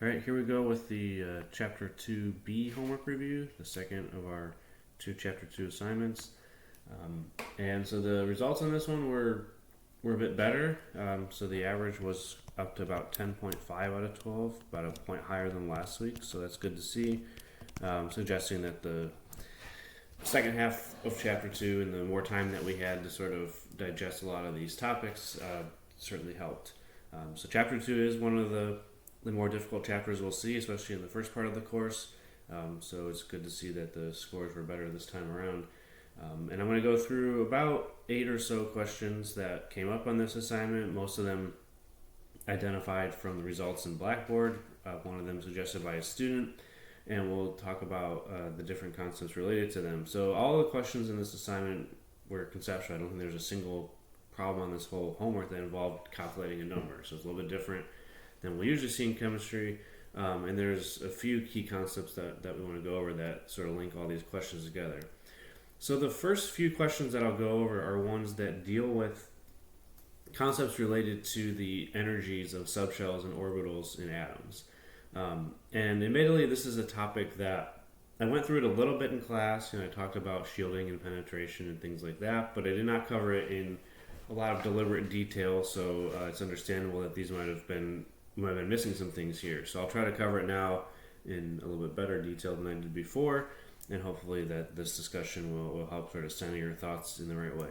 All right, here we go with the Chapter 2B homework review, the second of our two Chapter 2 assignments. And so the results on this one were a bit better. So the average was up to about 10.5 out of 12, about a point higher than last week, so that's good to see, suggesting that the second half of Chapter 2 and the more time that we had to sort of digest a lot of these topics certainly helped. So Chapter 2 is one of the more difficult chapters we'll see, especially in the first part of the course. So it's good to see that the scores were better this time around. And I'm going to go through about 8 or so questions that came up on this assignment, most of them identified from the results in Blackboard, one of them suggested by a student, and we'll talk about the different concepts related to them. So all the questions in this assignment were conceptual. I don't think there's a single problem on this whole homework that involved calculating a number, so it's a little bit different than we usually see in chemistry, and there's a few key concepts that we want to go over that sort of link all these questions together. So the first few questions that I'll go over are ones that deal with concepts related to the energies of subshells and orbitals in atoms. And admittedly, this is a topic that I went through it a little bit in class. I talked about shielding and penetration and things like that, but I did not cover it in a lot of deliberate detail, so it's understandable that these might have been missing some things here. So I'll try to cover it now in a little bit better detail than I did before, and hopefully that this discussion will help sort of center your thoughts in the right way.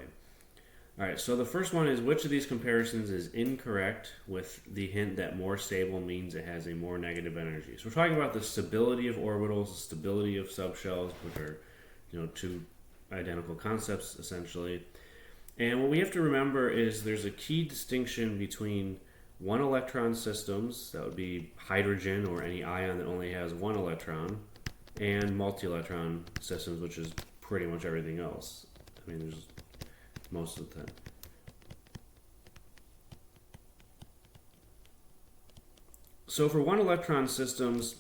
Alright, so the first one is, which of these comparisons is incorrect, with the hint that more stable means it has a more negative energy. So we're talking about the stability of orbitals, the stability of subshells, which are two identical concepts essentially. And what we have to remember is there's a key distinction between one electron systems, that would be hydrogen or any ion that only has one electron, and multi-electron systems, which is pretty much everything else. I mean, there's most of the time. So for one electron systems,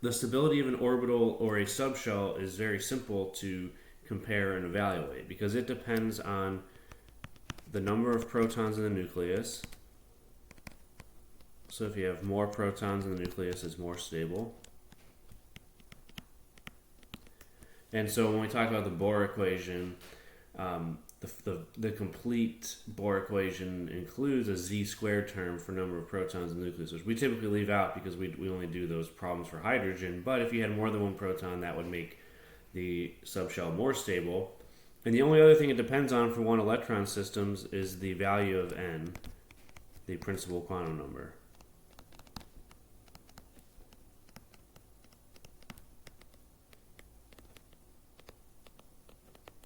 the stability of an orbital or a subshell is very simple to compare and evaluate, because it depends on the number of protons in the nucleus. So if you have more protons in the nucleus, it's more stable. And so when we talk about the Bohr equation, the complete Bohr equation includes a z-squared term for number of protons in the nucleus, which we typically leave out because we only do those problems for hydrogen. But if you had more than one proton, that would make the subshell more stable. And the only other thing it depends on for one electron systems is the value of n, the principal quantum number.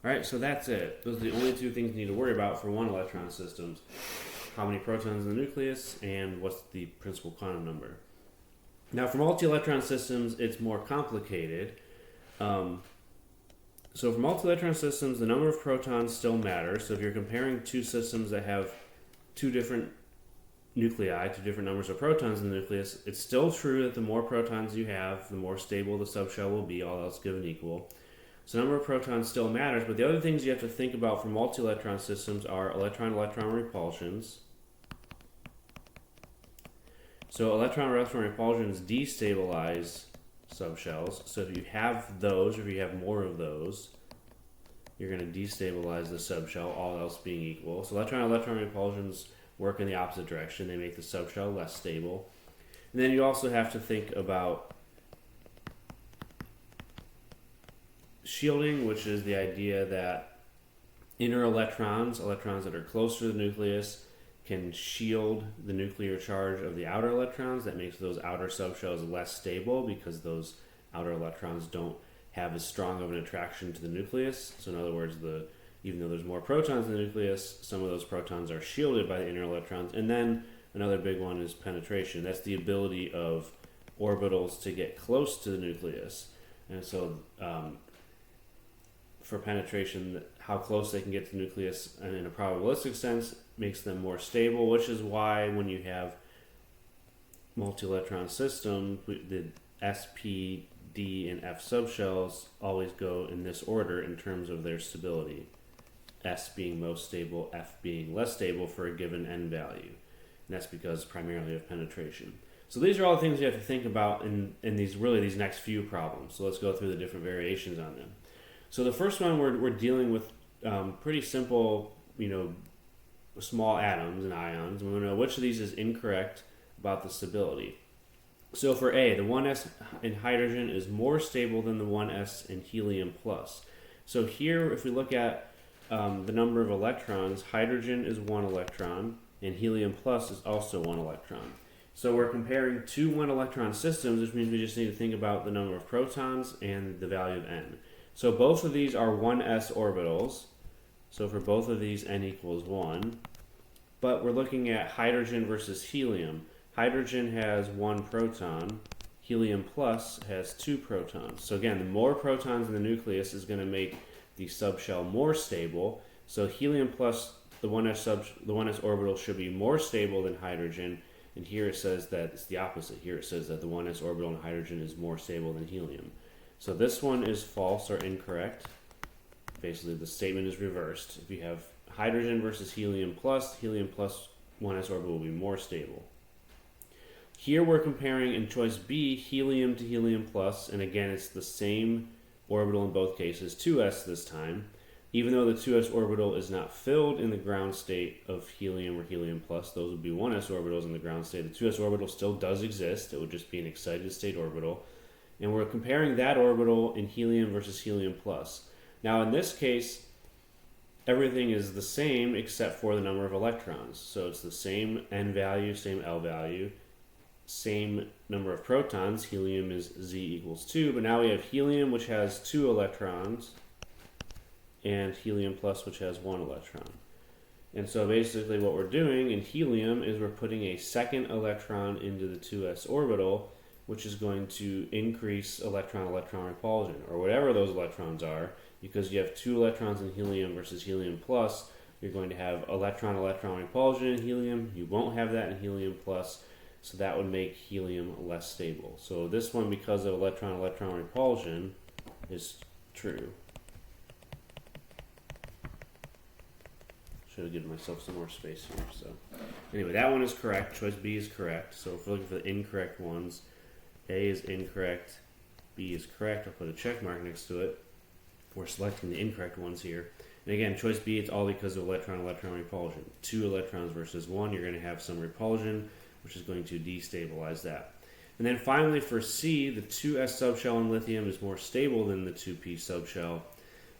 Alright, so that's it. Those are the only two things you need to worry about for one electron systems. How many protons in the nucleus, and what's the principal quantum number. Now for multi-electron systems, it's more complicated. So for multi-electron systems, the number of protons still matters. So if you're comparing two systems that have two different nuclei, two different numbers of protons in the nucleus, it's still true that the more protons you have, the more stable the subshell will be, all else given equal. So number of protons still matters, but the other things you have to think about for multi-electron systems are electron-electron repulsions. So electron-electron repulsions destabilize subshells. So if you have those, or if you have more of those, you're going to destabilize the subshell, all else being equal. So electron-electron repulsions work in the opposite direction. They make the subshell less stable. And then you also have to think about shielding, which is the idea that inner electrons that are closer to the nucleus, can shield the nuclear charge of the outer electrons. That makes those outer subshells less stable because those outer electrons don't have as strong of an attraction to the nucleus. So in other words, even though there's more protons in the nucleus, some of those protons are shielded by the inner electrons. And then another big one is penetration. That's the ability of orbitals to get close to the nucleus. And so for penetration, how close they can get to the nucleus and in a probabilistic sense makes them more stable, which is why when you have multi-electron systems, the S, P, D, and F subshells always go in this order in terms of their stability. S being most stable, F being less stable for a given n value. And that's because primarily of penetration. So these are all the things you have to think about in these next few problems. So let's go through the different variations on them. So the first one, we're dealing with pretty simple, small atoms and ions. We want to know which of these is incorrect about the stability. So for A, the 1s in hydrogen is more stable than the 1s in helium plus. So here, if we look at the number of electrons, hydrogen is 1 electron, and helium plus is also 1 electron. So we're comparing two 1 electron systems, which means we just need to think about the number of protons and the value of n. So both of these are 1s orbitals. So for both of these, n equals 1. But we're looking at hydrogen versus helium. Hydrogen has 1 proton. Helium plus has 2 protons. So again, the more protons in the nucleus is going to make the subshell more stable. So helium plus, the 1s orbital should be more stable than hydrogen. And here it says that it's the opposite. Here it says that the 1s orbital in hydrogen is more stable than helium. So this one is false or incorrect. Basically, the statement is reversed. If you have hydrogen versus helium plus 1s orbital will be more stable. Here we're comparing, in choice B, helium to helium plus, and again it's the same orbital in both cases, 2s this time. Even though the 2s orbital is not filled in the ground state of helium or helium plus, those would be 1s orbitals in the ground state. The 2s orbital still does exist. It would just be an excited state orbital. And we're comparing that orbital in helium versus helium plus. Now in this case, everything is the same except for the number of electrons. So it's the same n value, same L value, same number of protons. Helium is Z equals 2, but now we have helium, which has 2 electrons, and helium plus, which has 1 electron. And so basically what we're doing in helium is we're putting a second electron into the 2s orbital, which is going to increase electron-electron repulsion, or whatever those electrons are. Because you have 2 electrons in helium versus helium plus, you're going to have electron-electron repulsion in helium. You won't have that in helium plus, so that would make helium less stable. So this one, because of electron-electron repulsion, is true. Should have given myself some more space here. So anyway, that one is correct. Choice B is correct. So if we're looking for the incorrect ones, A is incorrect, B is correct. I'll put a check mark next to it. We're selecting the incorrect ones here. And again, choice B, it's all because of electron-electron repulsion. 2 electrons versus 1, you're going to have some repulsion, which is going to destabilize that. And then finally for C, the 2s subshell in lithium is more stable than the 2p subshell.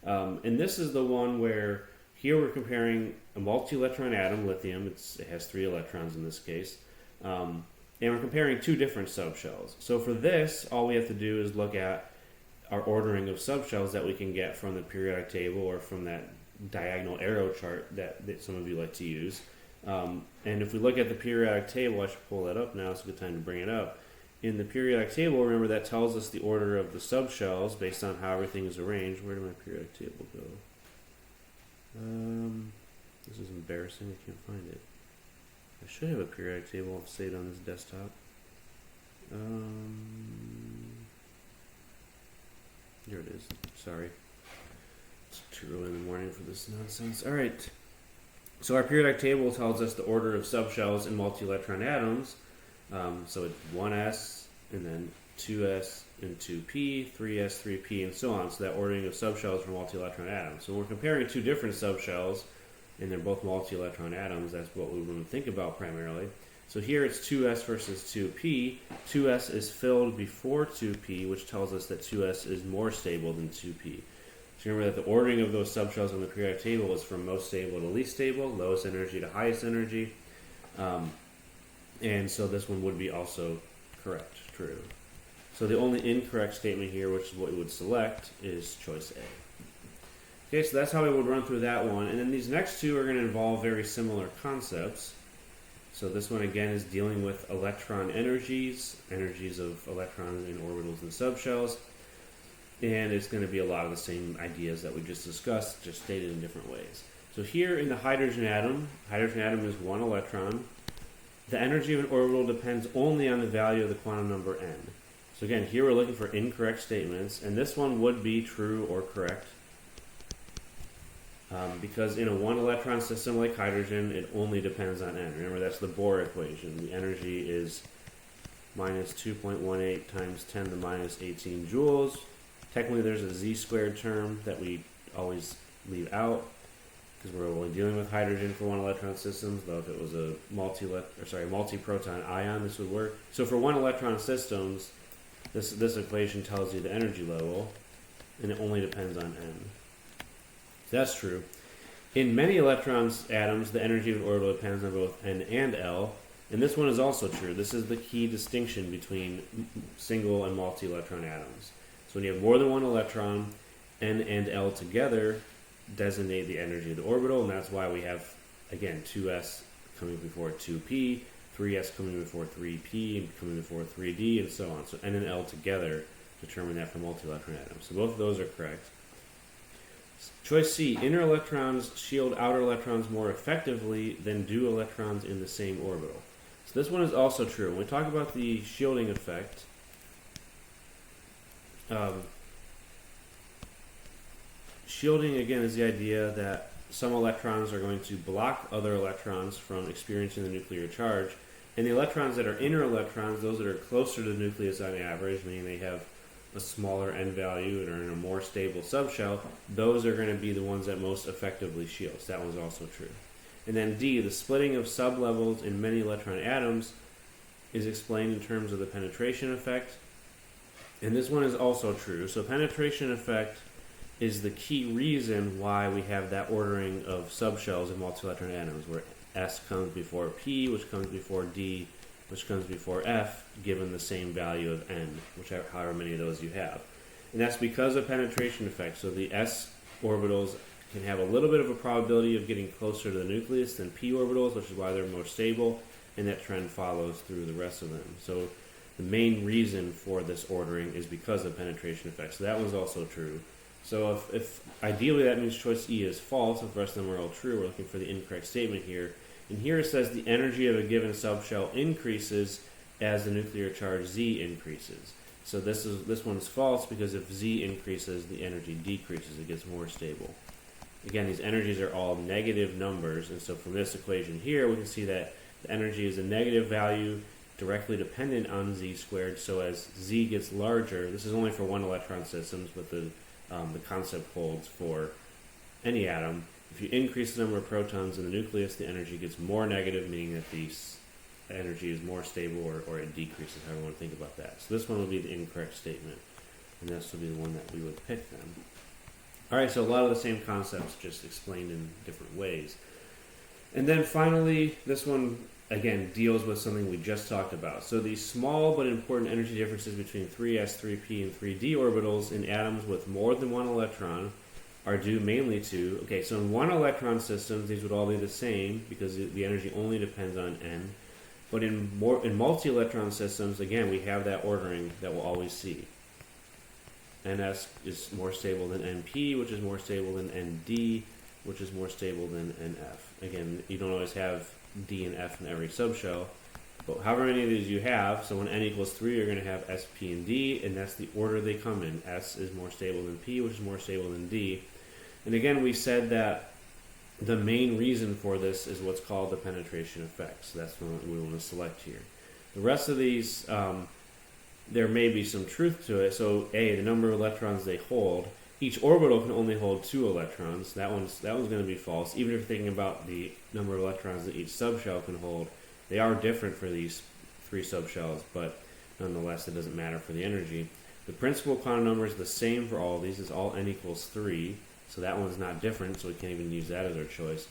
And this is the one where here we're comparing a multi-electron atom, lithium, it has 3 electrons in this case, and we're comparing 2 different subshells. So for this, all we have to do is look at our ordering of subshells that we can get from the periodic table or from that diagonal arrow chart that some of you like to use. And if we look at the periodic table, I should pull that up now, it's a good time to bring it up. In the periodic table, remember that tells us the order of the subshells based on how everything is arranged. Where did my periodic table go? This is embarrassing, I can't find it. I should have a periodic table saved on this desktop. Here it is. Sorry. It's too early in the morning for this nonsense. Alright. So our periodic table tells us the order of subshells in multi-electron atoms. So it's 1s, and then 2s, and 2p, 3s, 3p, and so on. So that ordering of subshells for multi-electron atoms. So when we're comparing 2 different subshells, and they're both multi-electron atoms, that's what we want to think about primarily. So here it's 2s versus 2p. 2s is filled before 2p, which tells us that 2s is more stable than 2p. So remember that the ordering of those subshells on the periodic table is from most stable to least stable, lowest energy to highest energy. And so this one would be also correct, true. So the only incorrect statement here, which is what we would select, is choice A. Okay, so that's how we would run through that one. And then these next two are going to involve very similar concepts. So this one again is dealing with electron energies of electrons in orbitals and subshells. And it's going to be a lot of the same ideas that we just discussed, just stated in different ways. So here in the hydrogen atom is 1 electron. The energy of an orbital depends only on the value of the quantum number n. So again, here we're looking for incorrect statements, and this one would be true or correct. Because in a 1 electron system like hydrogen, it only depends on n. Remember, that's the Bohr equation. The energy is minus 2.18 times 10 to the minus 18 joules. Technically, there's a z-squared term that we always leave out because we're only dealing with hydrogen for one electron systems, though if it was a multi-proton ion, this would work. So for one electron systems, this equation tells you the energy level, and it only depends on n. So that's true. In many electrons atoms, the energy of the orbital depends on both n and l, and this one is also true. This is the key distinction between single and multi-electron atoms. So when you have more than one electron, n and l together designate the energy of the orbital, and that's why we have, again, 2s coming before 2p, 3s coming before 3p, and coming before 3d, and so on. So n and l together determine that for multi-electron atoms. So both of those are correct. Choice C, inner electrons shield outer electrons more effectively than do electrons in the same orbital. So this one is also true. When we talk about the shielding effect, shielding, again, is the idea that some electrons are going to block other electrons from experiencing the nuclear charge, and the electrons that are inner electrons, those that are closer to the nucleus on average, meaning they have a smaller n value and are in a more stable subshell, those are going to be the ones that most effectively shield. So that one's also true. And then D, the splitting of sublevels in many electron atoms is explained in terms of the penetration effect. And this one is also true. So penetration effect is the key reason why we have that ordering of subshells in multi-electron atoms, where S comes before P, which comes before D, which comes before F, given the same value of N, however many of those you have. And that's because of penetration effect. So the S orbitals can have a little bit of a probability of getting closer to the nucleus than P orbitals, which is why they're more stable, and that trend follows through the rest of them. So the main reason for this ordering is because of penetration effect. So that one's also true. So if ideally that means choice E is false, if the rest of them are all true, we're looking for the incorrect statement here. And here it says the energy of a given subshell increases as the nuclear charge Z increases. So this one's false because if Z increases, the energy decreases. It gets more stable. Again, these energies are all negative numbers, and so from this equation here, we can see that the energy is a negative value directly dependent on Z squared. So as Z gets larger, this is only for one electron systems, but the concept holds for any atom. If you increase the number of protons in the nucleus, the energy gets more negative, meaning that the energy is more stable, or it decreases, however you want to think about that. So this one would be the incorrect statement, and this would be the one that we would pick then. Alright, so a lot of the same concepts, just explained in different ways. And then finally, this one, again, deals with something we just talked about. So these small but important energy differences between 3s, 3p, and 3d orbitals in atoms with more than one electron are due mainly to, okay, so in one electron systems, these would all be the same because the energy only depends on n. But in multi-electron systems, again, we have that ordering that we'll always see. NS is more stable than NP, which is more stable than ND, which is more stable than NF. Again, you don't always have D and F in every subshell, but however many of these you have, so when n equals 3, you're going to have S, P, and D, and that's the order they come in. S is more stable than P, which is more stable than D. And again, we said that the main reason for this is what's called the penetration effect. So that's what we want to select here. The rest of these, there may be some truth to it. So A, the number of electrons they hold. Each orbital can only hold 2 electrons. That one's going to be false. Even if you're thinking about the number of electrons that each subshell can hold, they are different for these 3 subshells, but nonetheless, it doesn't matter for the energy. The principal quantum number is the same for all of these. It's all n equals 3. So that one's not different, so we can't even use that as our choice.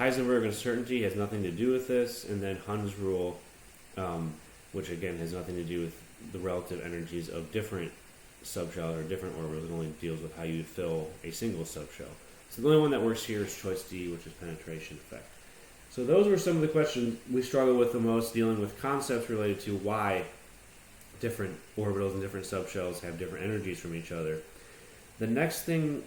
Heisenberg uncertainty has nothing to do with this, and then Hund's rule, which again has nothing to do with the relative energies of different subshells or different orbitals. It only deals with how you fill a single subshell. So the only one that works here is choice D, which is penetration effect. So those were some of the questions we struggle with the most, dealing with concepts related to why different orbitals and different subshells have different energies from each other. The next thing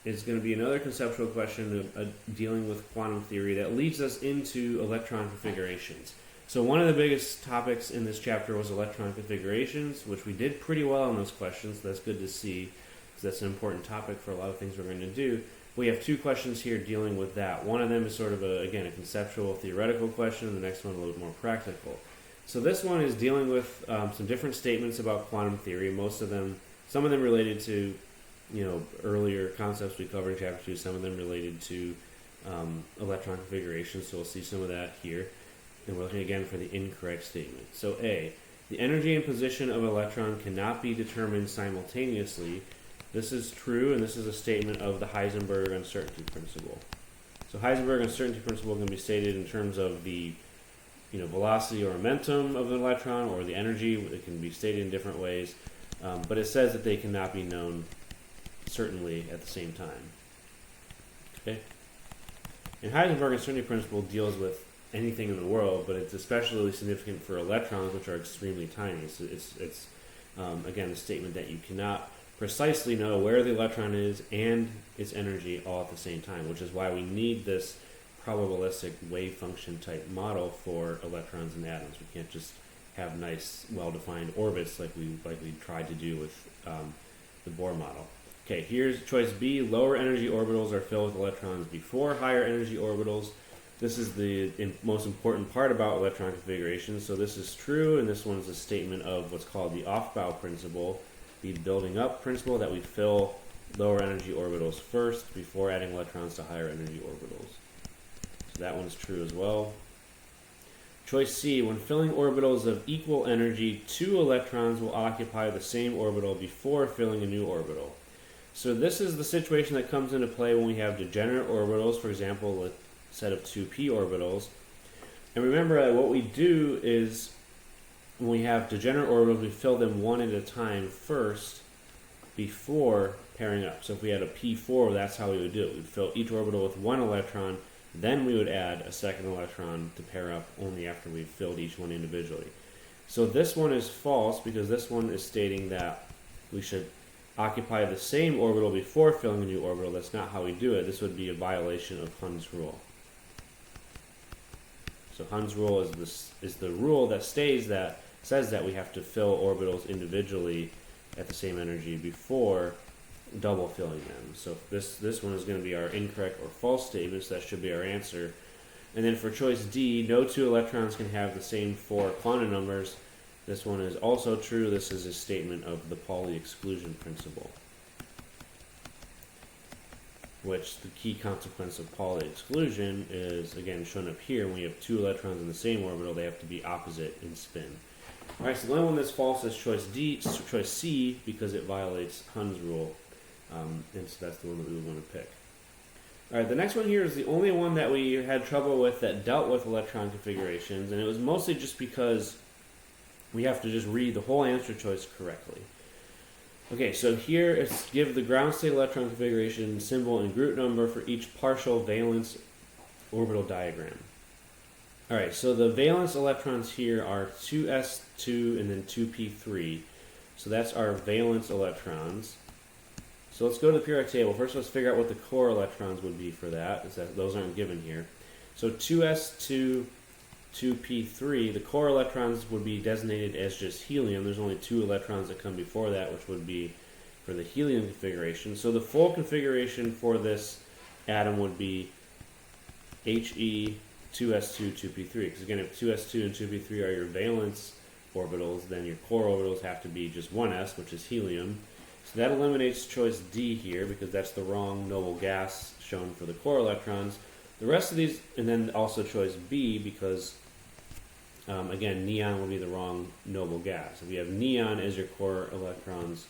is going to be another conceptual question of dealing with quantum theory that leads us into electron configurations. So one of the biggest topics in this chapter was electron configurations, which we did pretty well on those questions. So that's good to see, because that's an important topic for a lot of things we're going to do. We have 2 questions here dealing with that. One of them is sort of, a conceptual, theoretical question, and the next one a little more practical. So this one is dealing with some different statements about quantum theory. Some of them related to, earlier concepts we covered in chapter 2. Some of them related to electron configuration. So we'll see some of that here. And we're looking again for the incorrect statement. So A, the energy and position of an electron cannot be determined simultaneously. This is true, and this is a statement of the Heisenberg uncertainty principle. So Heisenberg uncertainty principle can be stated in terms of the velocity or momentum of an electron, or the energy. It can be stated in different ways, but it says that they cannot be known certainly at the same time. Okay. And Heisenberg uncertainty principle deals with anything in the world, but it's especially significant for electrons, which are extremely tiny. So it's again a statement that you cannot precisely know where the electron is and its energy all at the same time, which is why we need this probabilistic wave function type model for electrons and atoms. We can't just have nice, well-defined orbits like we tried to do with the Bohr model. Okay, here's choice B. Lower energy orbitals are filled with electrons before higher energy orbitals. This is the most important part about electron configuration. So this is true, and this one is a statement of what's called the Aufbau principle, the building up principle, that we fill lower energy orbitals first before adding electrons to higher energy orbitals. So that one's true as well. Choice C, when filling orbitals of equal energy, 2 electrons will occupy the same orbital before filling a new orbital. So this is the situation that comes into play when we have degenerate orbitals, for example, set of 2p orbitals. And remember that what we do is when we have degenerate orbitals, we fill them one at a time first before pairing up. So if we had a p4, that's how we would do it. We'd fill each orbital with 1 electron, then we would add a second electron to pair up only after we've filled each one individually. So this one is false because this one is stating that we should occupy the same orbital before filling a new orbital. That's not how we do it. This would be a violation of Hund's rule. So Hund's rule is the rule that says that we have to fill orbitals individually at the same energy before double filling them. So this one is going to be our incorrect or false statement, so that should be our answer. And then for choice D, no 2 electrons can have the same 4 quantum numbers. This one is also true. This is a statement of the Pauli exclusion principle, which the key consequence of Pauli exclusion is, again, shown up here. When we have 2 electrons in the same orbital, they have to be opposite in spin. All right, so the only one that's false is choice C, because it violates Hund's rule, and so that's the one that we would want to pick. All right, the next one here is the only one that we had trouble with that dealt with electron configurations, and it was mostly just because we have to just read the whole answer choice correctly. Okay, so here it's give the ground state electron configuration symbol and group number for each partial valence orbital diagram. Alright, so the valence electrons here are 2s2 and then 2p3. So that's our valence electrons. So let's go to the periodic table. First let's figure out what the core electrons would be for that, those aren't given here. So 2s2, 2p3, the core electrons would be designated as just helium. There's only 2 electrons that come before that, which would be for the helium configuration. So the full configuration for this atom would be He 2s2, 2p3. Because again, if 2s2 and 2p3 are your valence orbitals, then your core orbitals have to be just 1s, which is helium. So that eliminates choice D here, because that's the wrong noble gas shown for the core electrons. The rest of these, and then also choice B, because again, neon will be the wrong noble gas. If you have neon as your core electrons,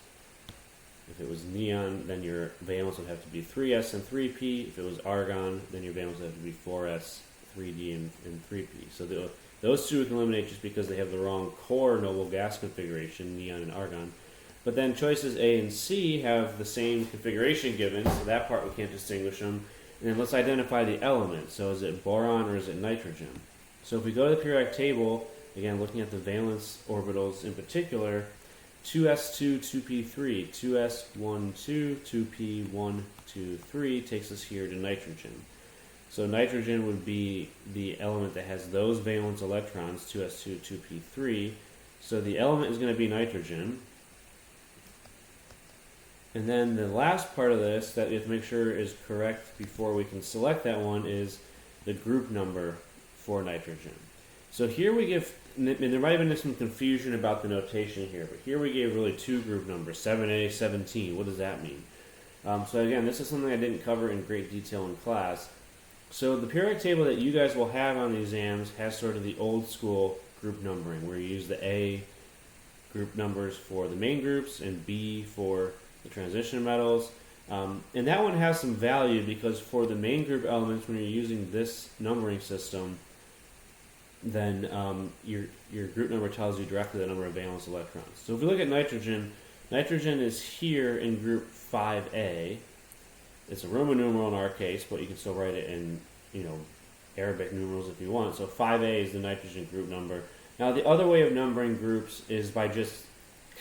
if it was neon, then your valence would have to be 3s and 3p. If it was argon, then your valence would have to be 4s, 3d, and 3p. So those two we can eliminate just because they have the wrong core noble gas configuration, neon and argon. But then choices A and C have the same configuration given, so that part we can't distinguish them. And then let's identify the element. So is it boron or is it nitrogen? So if we go to the periodic table, again looking at the valence orbitals in particular, 2s2, 2p3, 2s1, 2, 2p1, 2, 3 takes us here to nitrogen. So nitrogen would be the element that has those valence electrons, 2s2, 2p3. So the element is going to be nitrogen. And then the last part of this that we have to make sure is correct before we can select that one is the group number for nitrogen. So here we give and there might have been some confusion about the notation here, but here we gave really two group numbers, 7A, 17. What does that mean? So again, this is something I didn't cover in great detail in class. So the periodic table that you guys will have on the exams has sort of the old school group numbering, where you use the A group numbers for the main groups and B for the transition metals. And that one has some value because for the main group elements, when you're using this numbering system, then your group number tells you directly the number of valence electrons. So if we look at nitrogen, nitrogen is here in group 5A. It's a Roman numeral in our case, but you can still write it in, Arabic numerals if you want. So 5A is the nitrogen group number. Now the other way of numbering groups is by just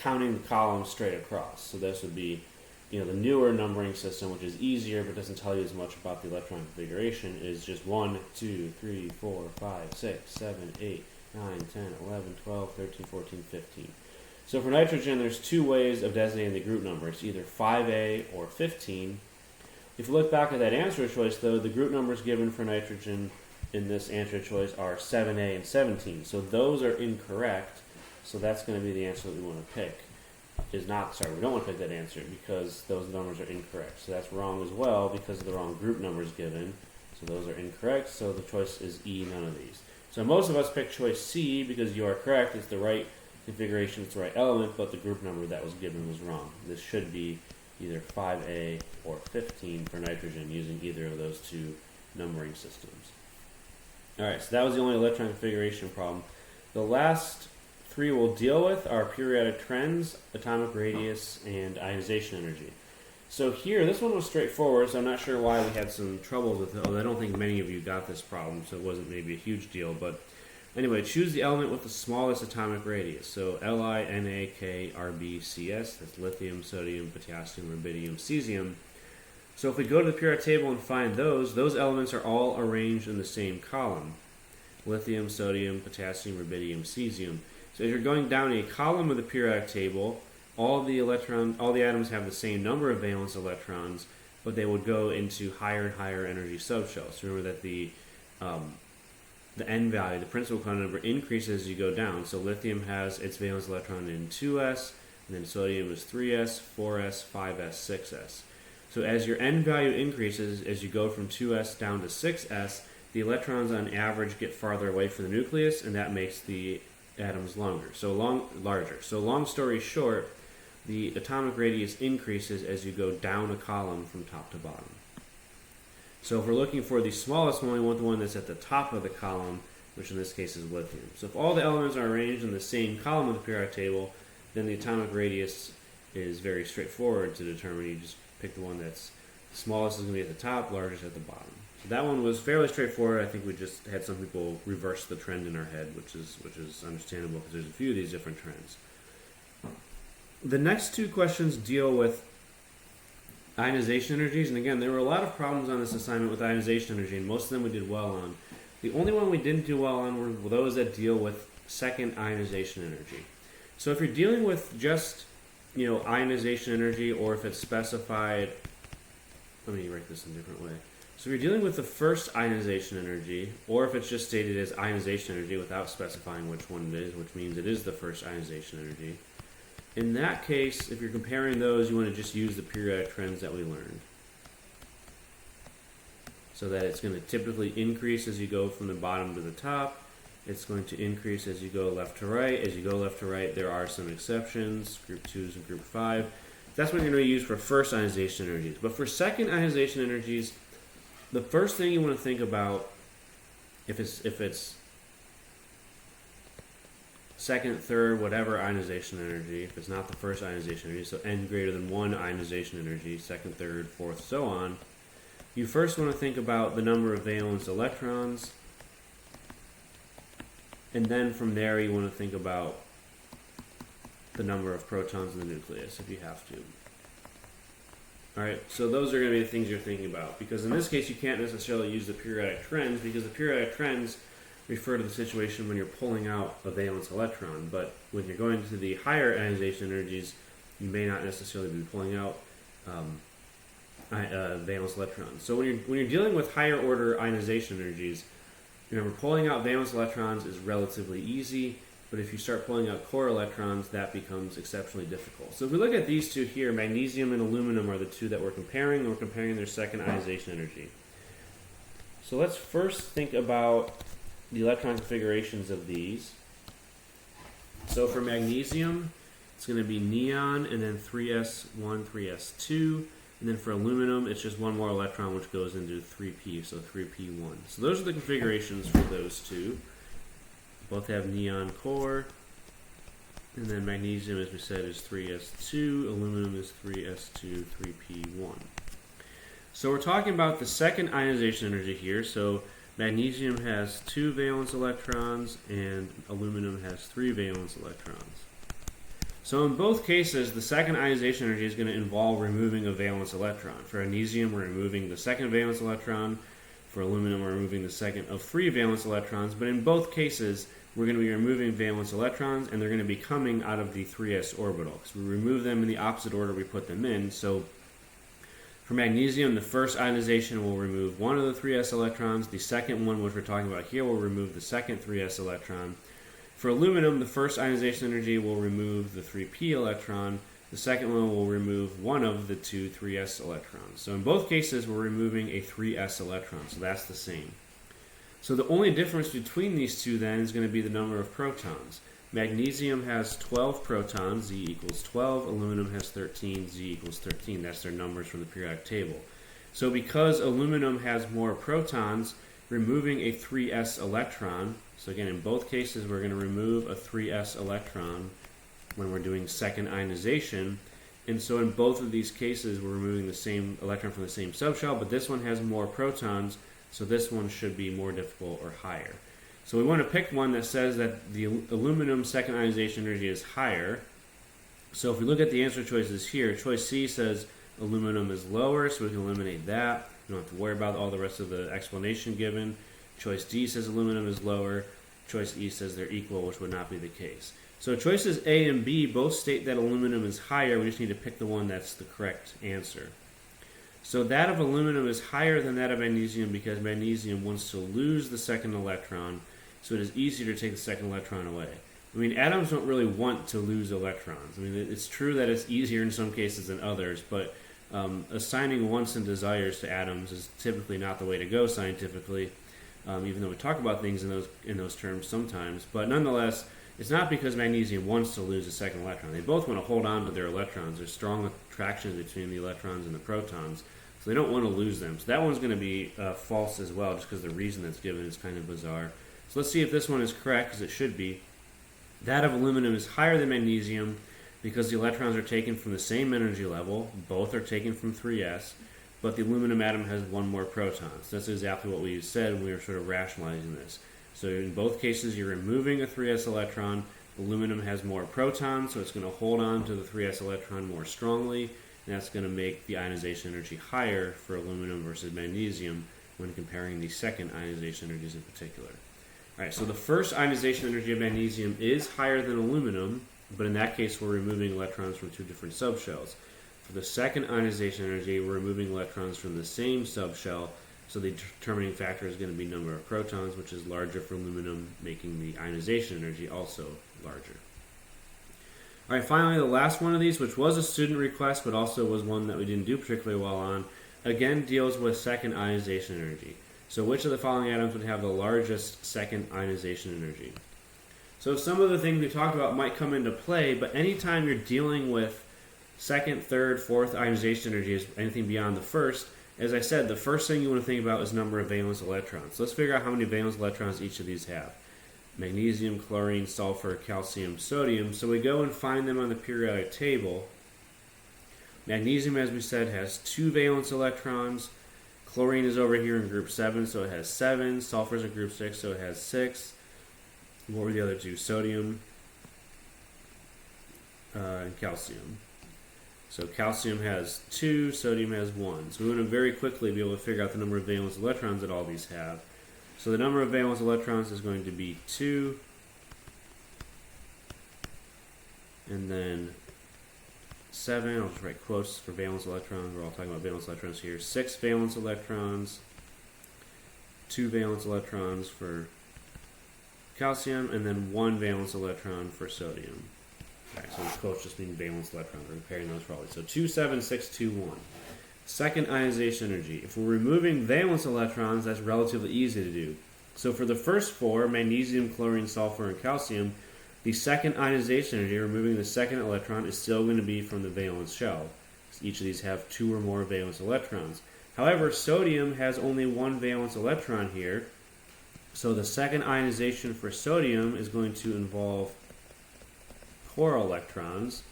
counting the columns straight across. So this would be, the newer numbering system, which is easier but doesn't tell you as much about the electron configuration, is just 1, 2, 3, 4, 5, 6, 7, 8, 9, 10, 11, 12, 13, 14, 15. So for nitrogen, there's two ways of designating the group number. It's either 5A or 15. If you look back at that answer choice, though, the group numbers given for nitrogen in this answer choice are 7A and 17. So those are incorrect. So that's going to be the answer that we want to pick. We don't want to pick that answer because those numbers are incorrect. So that's wrong as well because of the wrong group numbers given. So those are incorrect. So the choice is E, none of these. So most of us pick choice C because you are correct. It's the right configuration, it's the right element, but the group number that was given was wrong. This should be either 5A or 15 for nitrogen using either of those two numbering systems. Alright, so that was the only electron configuration problem. The last three we'll deal with are periodic trends, atomic radius, and ionization energy. So here, this one was straightforward, so I'm not sure why we had some troubles with it, although I don't think many of you got this problem, so it wasn't maybe a huge deal. But anyway, choose the element with the smallest atomic radius. So Li, Na, K, Rb, Cs, that's lithium, sodium, potassium, rubidium, cesium. So if we go to the periodic table and find those elements are all arranged in the same column. Lithium, sodium, potassium, rubidium, cesium. So as you're going down a column of the periodic table, all the atoms have the same number of valence electrons, but they would go into higher and higher energy subshells. So remember that the N value, the principal quantum number, increases as you go down. So lithium has its valence electron in 2s, and then sodium is 3s, 4s, 5s, 6s. So as your N value increases, as you go from 2s down to 6s, the electrons on average get farther away from the nucleus, and that makes the atoms larger. So long story short, the atomic radius increases as you go down a column from top to bottom. So if we're looking for the smallest one, we want the one that's at the top of the column, which in this case is lithium. So if all the elements are arranged in the same column of the periodic table, then the atomic radius is very straightforward to determine. You just pick the one that's smallest is going to be at the top, largest at the bottom. So that one was fairly straightforward. I think we just had some people reverse the trend in our head, which is understandable because there's a few of these different trends. The next two questions deal with ionization energies, and again, there were a lot of problems on this assignment with ionization energy, and most of them we did well on. The only one we didn't do well on were those that deal with second ionization energy. So if you're dealing with just, ionization energy, or if it's specified, let me write this in a different way. So if you're dealing with the first ionization energy, or if it's just stated as ionization energy without specifying which one it is, which means it is the first ionization energy, in that case, if you're comparing those, you want to just use the periodic trends that we learned. So that it's going to typically increase as you go from the bottom to the top. It's going to increase as you go left to right. As you go left to right, there are some exceptions, group 2s and group 5. That's what you're going to use for first ionization energies. But for second ionization energies, the first thing you want to think about, if it's second, third, whatever ionization energy, if it's not the first ionization energy, so N greater than 1 ionization energy, second, third, fourth, so on, you first want to think about the number of valence electrons, and then from there you want to think about the number of protons in the nucleus, if you have to. Alright, so those are going to be the things you're thinking about, because in this case you can't necessarily use the periodic trends, because the periodic trends refer to the situation when you're pulling out a valence electron, but when you're going to the higher ionization energies, you may not necessarily be pulling out valence electrons. So when you're dealing with higher order ionization energies, Remember, pulling out valence electrons is relatively easy, but if you start pulling out core electrons, that becomes exceptionally difficult. So if we look at these two here, magnesium and aluminum are the two that we're comparing, and we're comparing their second ionization energy. So let's first think about the electron configurations of these. So for magnesium, it's going to be neon and then 3s1, 3s2. And then for aluminum, it's just one more electron which goes into 3p, so 3p1. So those are the configurations for those two. Both have neon core. And then magnesium, as we said, is 3s2. Aluminum is 3s2, 3p1. So we're talking about the second ionization energy here. So magnesium has 2 valence electrons and aluminum has 3 valence electrons. So in both cases, the second ionization energy is going to involve removing a valence electron. For magnesium, we're removing the second valence electron. For aluminum, we're removing the second of 3 valence electrons. But in both cases, we're going to be removing valence electrons, and they're going to be coming out of the 3s orbital, because we remove them in the opposite order we put them in. So for magnesium, the first ionization will remove one of the 3s electrons. The second one, which we're talking about here, will remove the second 3s electron. For aluminum, the first ionization energy will remove the 3p electron. The second one will remove one of the two 3s electrons. So in both cases, we're removing a 3s electron, so that's the same. So the only difference between these two then is going to be the number of protons. Magnesium has 12 protons, Z equals 12. Aluminum has 13, Z equals 13. That's their numbers from the periodic table. So because aluminum has more protons, removing a 3s electron, so again, in both cases, we're going to remove a 3s electron when we're doing second ionization. And so in both of these cases, we're removing the same electron from the same subshell, but this one has more protons, so this one should be more difficult or higher. So we want to pick one that says that the aluminum second ionization energy is higher. So if we look at the answer choices here, choice C says aluminum is lower, so we can eliminate that. We don't have to worry about all the rest of the explanation given. Choice D says aluminum is lower. Choice E says they're equal, which would not be the case. So choices A and B both state that aluminum is higher. We just need to pick the one that's the correct answer. So that of aluminum is higher than that of magnesium because magnesium wants to lose the second electron, so it is easier to take the second electron away. I mean, atoms don't really want to lose electrons. I mean, it's true that it's easier in some cases than others, but assigning wants and desires to atoms is typically not the way to go scientifically. Even though we talk about things in those terms sometimes. But nonetheless, it's not because magnesium wants to lose a second electron. They both want to hold on to their electrons. There's strong attractions between the electrons and the protons, so they don't want to lose them. So that one's going to be false as well, just because the reason that's given is kind of bizarre. So let's see if this one is correct, because it should be. That of aluminum is higher than magnesium because the electrons are taken from the same energy level. Both are taken from 3s. But the aluminum atom has one more proton. So that's exactly what we said when we were sort of rationalizing this. So in both cases, you're removing a 3s electron. Aluminum has more protons, so it's going to hold on to the 3s electron more strongly, and that's going to make the ionization energy higher for aluminum versus magnesium when comparing the second ionization energies in particular. All right, so the first ionization energy of magnesium is higher than aluminum, but in that case, we're removing electrons from two different subshells. For the second ionization energy, we're removing electrons from the same subshell, so the determining factor is going to be number of protons, which is larger for aluminum, making the ionization energy also larger. All right, finally, the last one of these, which was a student request, but also was one that we didn't do particularly well on, again deals with second ionization energy. So which of the following atoms would have the largest second ionization energy? So some of the things we talked about might come into play, but anytime you're dealing with second, third, fourth ionization energy is anything beyond the first. As I said, the first thing you want to think about is number of valence electrons. So let's figure out how many valence electrons each of these have. Magnesium, chlorine, sulfur, calcium, sodium. So we go and find them on the periodic table. Magnesium, as we said, has 2 valence electrons. Chlorine is over here in group 7, so it has 7. Sulfur is in group 6, so it has 6. What were the other two? Sodium and calcium. So calcium has 2, sodium has 1. So we want to very quickly be able to figure out the number of valence electrons that all these have. So the number of valence electrons is going to be 2. And then 7, I'll just write quotes for valence electrons. We're all talking about valence electrons here. 6 valence electrons. 2 valence electrons for calcium, and then 1 valence electron for sodium. Okay, so the quotes just mean valence electrons. We're comparing those probably. So 27621. Second ionization energy. If we're removing valence electrons, that's relatively easy to do. So for the first 4, magnesium, chlorine, sulfur, and calcium, the second ionization energy, removing the second electron, is still going to be from the valence shell. Each of these have 2 or more valence electrons. However, sodium has only 1 valence electron here, so the second ionization for sodium is going to involve core electrons.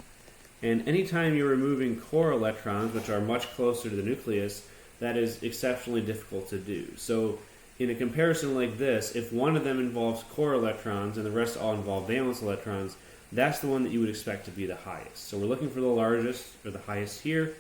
And anytime you're removing core electrons, which are much closer to the nucleus, that is exceptionally difficult to do. So in a comparison like this, if one of them involves core electrons and the rest all involve valence electrons, that's the one that you would expect to be the highest. So we're looking for the largest, or the highest here.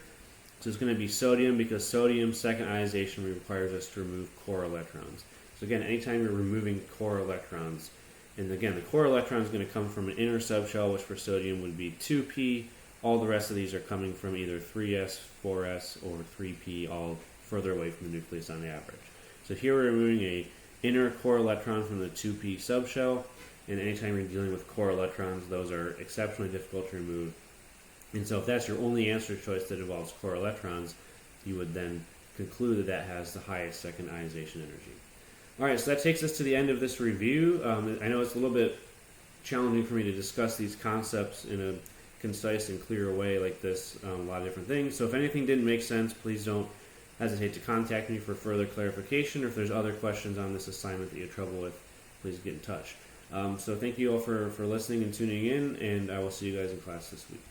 So it's going to be sodium, because sodium's second ionization requires us to remove core electrons. So again, anytime you're removing core electrons, and again, the core electron is going to come from an inner subshell, which for sodium would be 2p. All the rest of these are coming from either 3s, 4s, or 3p, all further away from the nucleus on the average. So here we're removing a inner core electron from the 2p subshell, and anytime you're dealing with core electrons, those are exceptionally difficult to remove. And so if that's your only answer choice that involves core electrons, you would then conclude that that has the highest second ionization energy. Alright, so that takes us to the end of this review. I know it's a little bit challenging for me to discuss these concepts in a concise and clear way like this, a lot of different things. So if anything didn't make sense, please don't hesitate to contact me for further clarification, or if there's other questions on this assignment that you have trouble with, please get in touch. So thank you all for listening and tuning in, and I will see you guys in class this week.